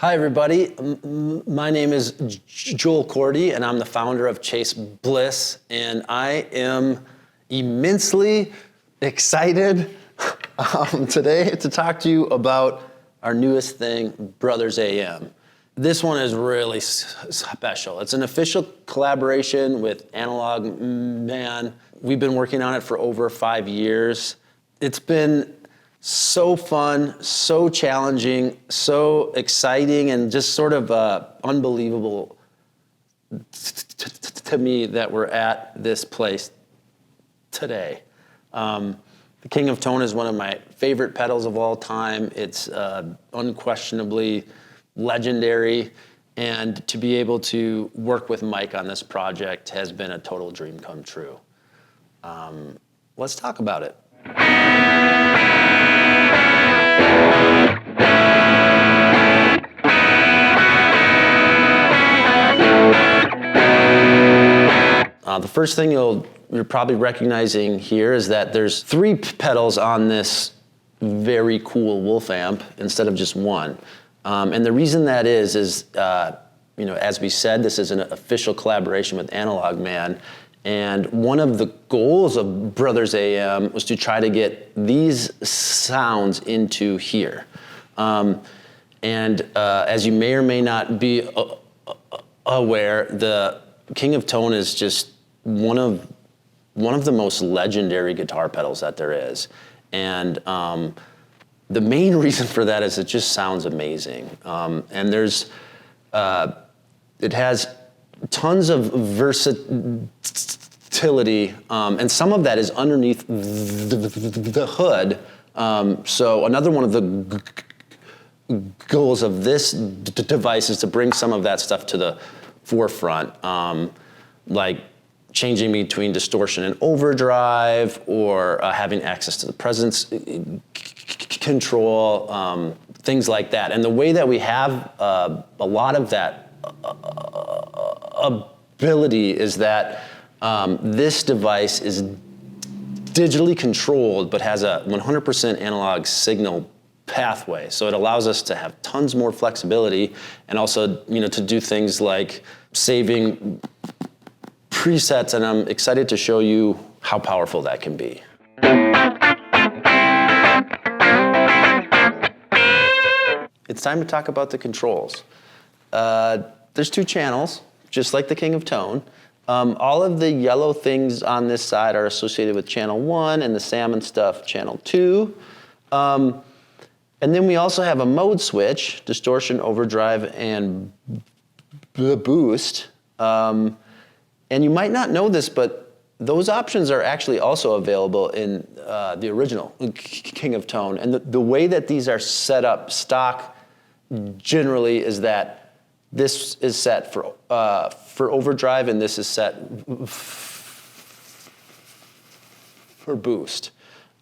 Hi, everybody. My name is Joel Cordy, and I'm the founder of Chase Bliss, and I am immensely excited today to talk to you about our newest thing, Brothers AM. This one is really special. It's an official collaboration with Analog Man. We've been working on it for over 5 years. It's been so fun, so challenging, so exciting, and just sort of unbelievable to me that we're at this place today. The King of Tone is one of my favorite pedals of all time. It's unquestionably legendary, and to be able to work with Mike on this project has been a total dream come true. Let's talk about it. The first thing you're probably recognizing here is that there's 3 pedals on this very cool Wolf amp instead of just one. And the reason that is as we said, this is an official collaboration with Analog Man. And one of the goals of Brothers AM was to try to get these sounds into here. As you may or may not be aware, the King of Tone is just one of the most legendary guitar pedals that there is. And the main reason for that is it just sounds amazing. And it has tons of versatility, and some of that is underneath the hood. So another one of the goals of this device is to bring some of that stuff to the forefront, like changing between distortion and overdrive, or having access to the presence control, things like that. And the way that we have a lot of that ability is that this device is digitally controlled but has a 100% analog signal pathway. So it allows us to have tons more flexibility, and also to do things like saving presets, and I'm excited to show you how powerful that can be. It's time to talk about the controls. There's 2 channels, just like the King of Tone. All of the yellow things on this side are associated with channel 1, and the salmon stuff, channel 2. And then we also have a mode switch, distortion, overdrive, and boost. And you might not know this, but those options are actually also available in the original King of Tone. And the way that these are set up stock generally is that this is set for overdrive, and this is set for boost.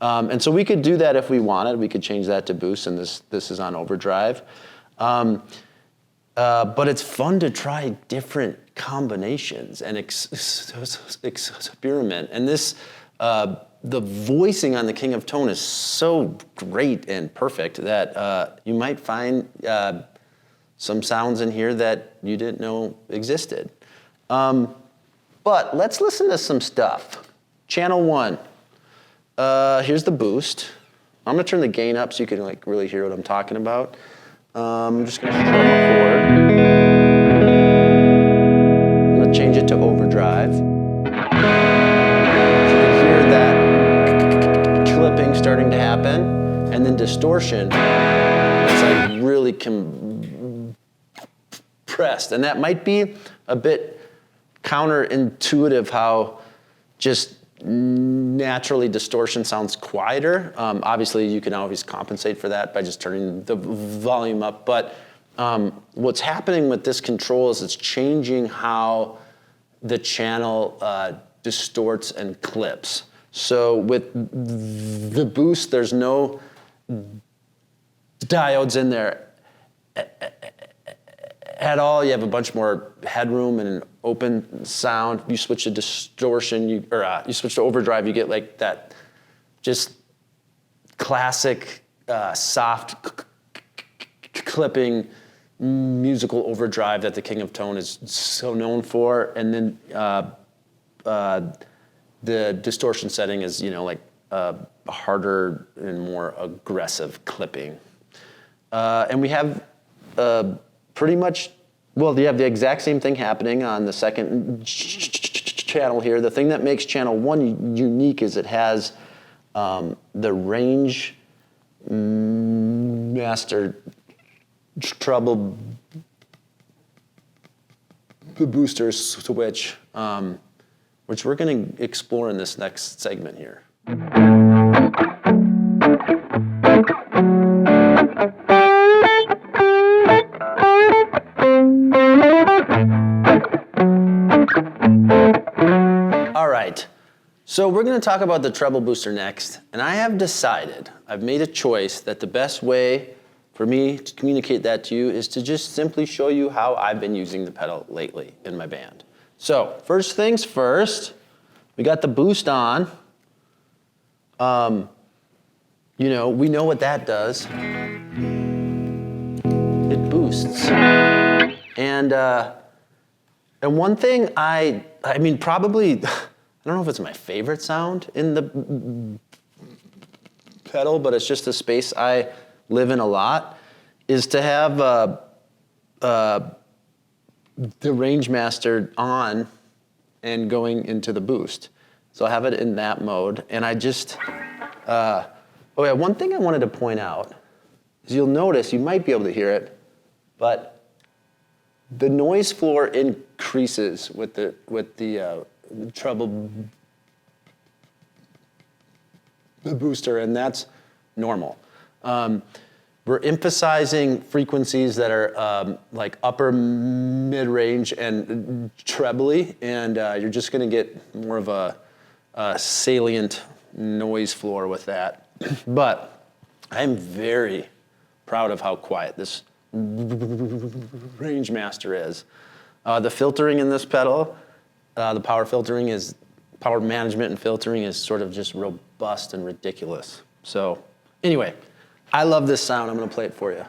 And so we could do that if we wanted. We could change that to boost, and this is on overdrive. But it's fun to try different combinations and experiment. And the voicing on the King of Tone is so great and perfect that you might find some sounds in here that you didn't know existed. But let's listen to some stuff. Channel 1. Here's the boost. I'm gonna turn the gain up so you can really hear what I'm talking about. I'm just gonna strum a chord. I'm gonna change it to overdrive. So you can hear that clipping starting to happen, and then distortion. It's really compressed, and that might be a bit counterintuitive how just naturally distortion sounds quieter. Obviously, you can always compensate for that by just turning the volume up. But what's happening with this control is it's changing how the channel distorts and clips. So with the boost, there's no diodes in there at all. You have a bunch more headroom and an open sound. You switch to distortion, you switch to overdrive, you get that just classic soft clipping musical overdrive that the King of Tone is so known for, and then the distortion setting is, like harder and more aggressive clipping. And we have pretty much, well, you have the exact same thing happening on the second channel here. The thing that makes channel 1 unique is it has the range master treble booster switch, which we're going to explore in this next segment here. All right, so we're going to talk about the treble booster next, and I have decided, I've made a choice that the best way for me to communicate that to you is to just simply show you how I've been using the pedal lately in my band. So first things first, we got the boost on. We know what that does. It boosts. And one thing I mean, probably, I don't know if it's my favorite sound in the pedal, but it's just a space I live in a lot, is to have the range master on and going into the boost. So I have it in that mode, and I just, one thing I wanted to point out is you'll notice, you might be able to hear it, but the noise floor increases with the treble booster, and that's normal. We're emphasizing frequencies that are like upper mid-range and trebly, and you're just going to get more of a salient noise floor with that. But I'm very proud of how quiet this range master is. The filtering in this pedal, the power management and filtering is sort of just robust and ridiculous. So anyway, I love this sound. I'm going to play it for you.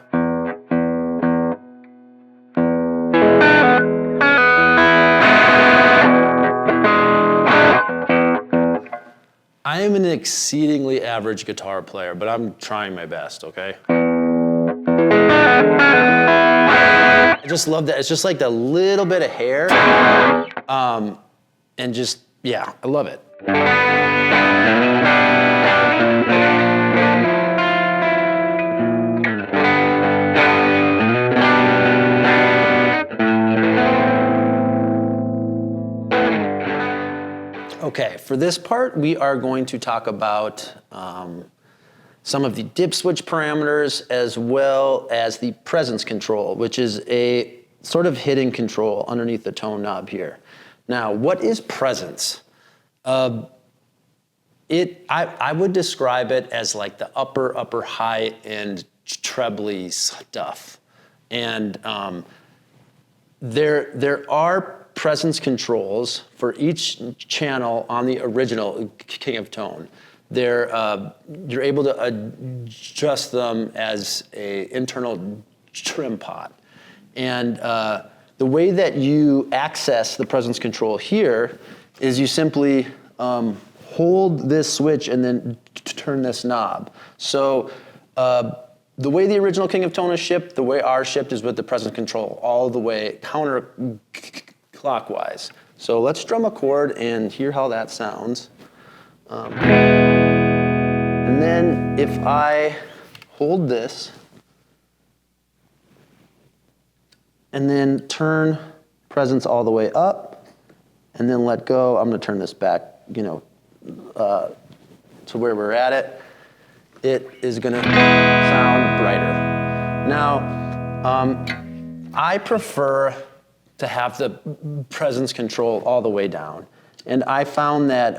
I am an exceedingly average guitar player, but I'm trying my best, okay? I just love that. It's just like the little bit of hair. And just, yeah, I love it. Okay, for this part, we are going to talk about some of the dip switch parameters as well as the presence control, which is a sort of hidden control underneath the tone knob here. Now, what is presence? I would describe it as like the upper high end trebly stuff. And there are presence controls for each channel on the original King of Tone. You're able to adjust them as an internal trim pot. And the way that you access the presence control here is you simply hold this switch and then turn this knob. So the way the original King of Tone is shipped, the way ours shipped is with the presence control all the way counterclockwise. So let's drum a chord and hear how that sounds. And then if I hold this and then turn presence all the way up and then let go, I'm gonna turn this back, to where we're at it. It is gonna sound brighter. Now, I prefer to have the presence control all the way down. And I found that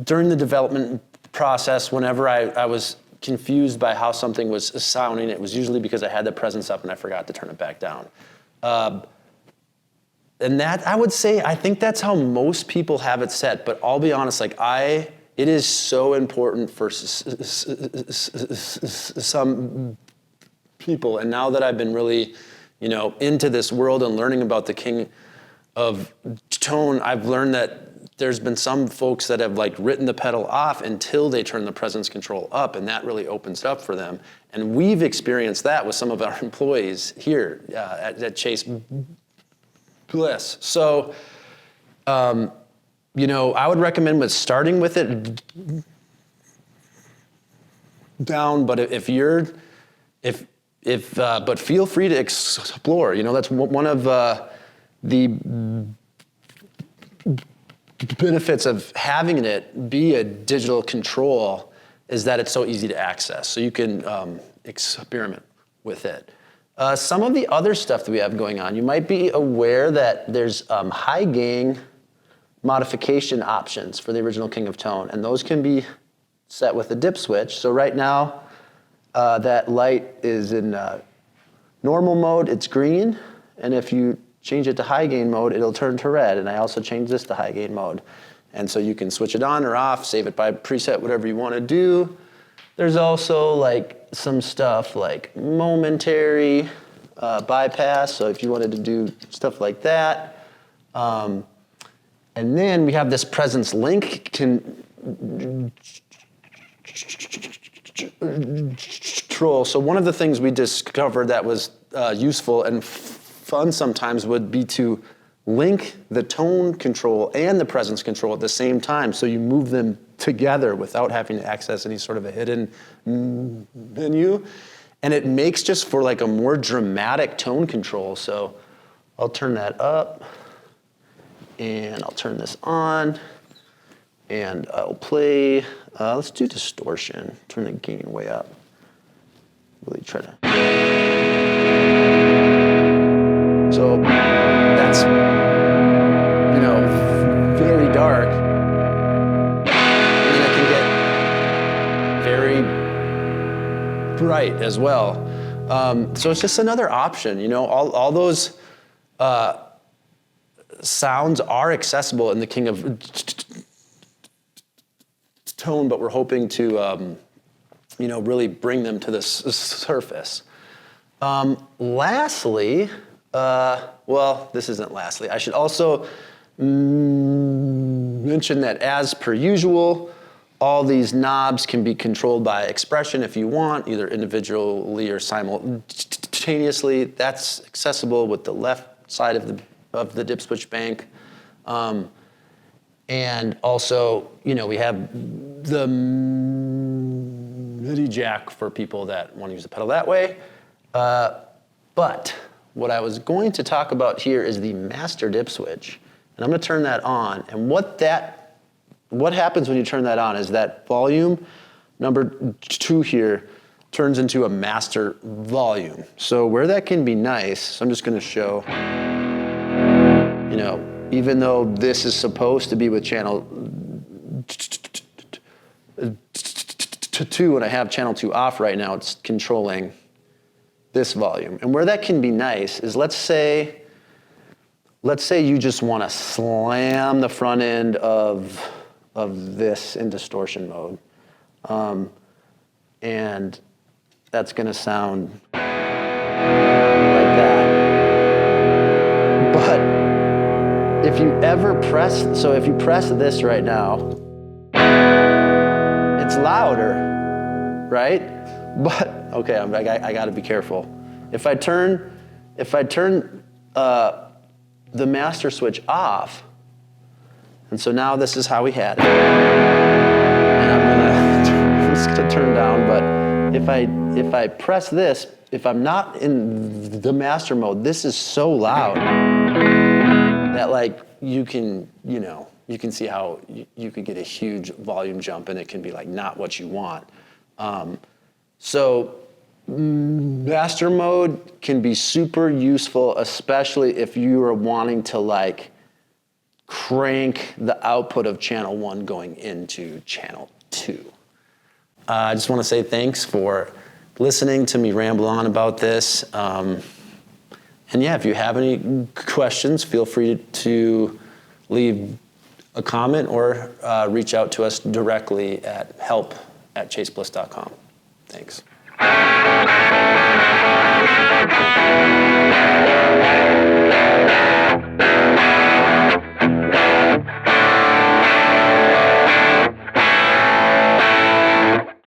during the development process, whenever I was confused by how something was sounding, it was usually because I had the presence up and I forgot to turn it back down. And that, I would say, I think that's how most people have it set, but I'll be honest, like I it is so important for some people. And now that I've been really, into this world and learning about the king of tone, I've learned that there's been some folks that have like written the pedal off until they turn the presence control up, and that really opens it up for them. And we've experienced that with some of our employees here at Chase Bliss. So, I would recommend with starting with it down, but but feel free to explore. That's one of the benefits of having it be a digital control is that it's so easy to access. So you can experiment with it. Some of the other stuff that we have going on, you might be aware that there's high gain modification options for the original King of Tone, and those can be set with a dip switch. So right now, that light is in normal mode, it's green, and if you change it to high gain mode, it'll turn to red, and I also changed this to high gain mode. And so you can switch it on or off, save it by preset, whatever you want to do. There's also like some stuff like momentary bypass, so if you wanted to do stuff like that. And then we have this presence link control. So one of the things we discovered that was useful and fun sometimes would be to link the tone control and the presence control at the same time, so you move them together without having to access any sort of a hidden menu. And it makes just for like a more dramatic tone control. So I'll turn that up, and I'll turn this on, and I'll play, let's do distortion, turn the gain way up. Really try to. So that's, very dark. And then it can get very bright as well. So it's just another option. All those sounds are accessible in the King of Tone, but we're hoping to, really bring them to the surface. Lastly, this isn't lastly. I should also mention that as per usual, all these knobs can be controlled by expression if you want, either individually or simultaneously. That's accessible with the left side of the dip switch bank. And also, we have the MIDI jack for people that want to use the pedal that way. But what I was going to talk about here is the master dip switch. And I'm going to turn that on. And what happens when you turn that on is that volume number 2 here turns into a master volume. So where that can be nice, so I'm just going to show, even though this is supposed to be with channel 2, and I have channel 2 off right now, it's controlling this volume. And where that can be nice is, let's say you just want to slam the front end of this in distortion mode. And that's going to sound like that. But if you press this right now, it's louder, right? But, okay, I got to be careful. If I turn the master switch off, and so now this is how we had it. And I'm gonna turn down, but if I press this, if I'm not in the master mode, this is so loud that like you can see how you could get a huge volume jump, and it can be like not what you want. So master mode can be super useful, especially if you are wanting to like crank the output of channel 1 going into channel 2. I just want to say thanks for listening to me ramble on about this. And yeah, if you have any questions, feel free to leave a comment or reach out to us directly at help@chasebliss.com. Thanks.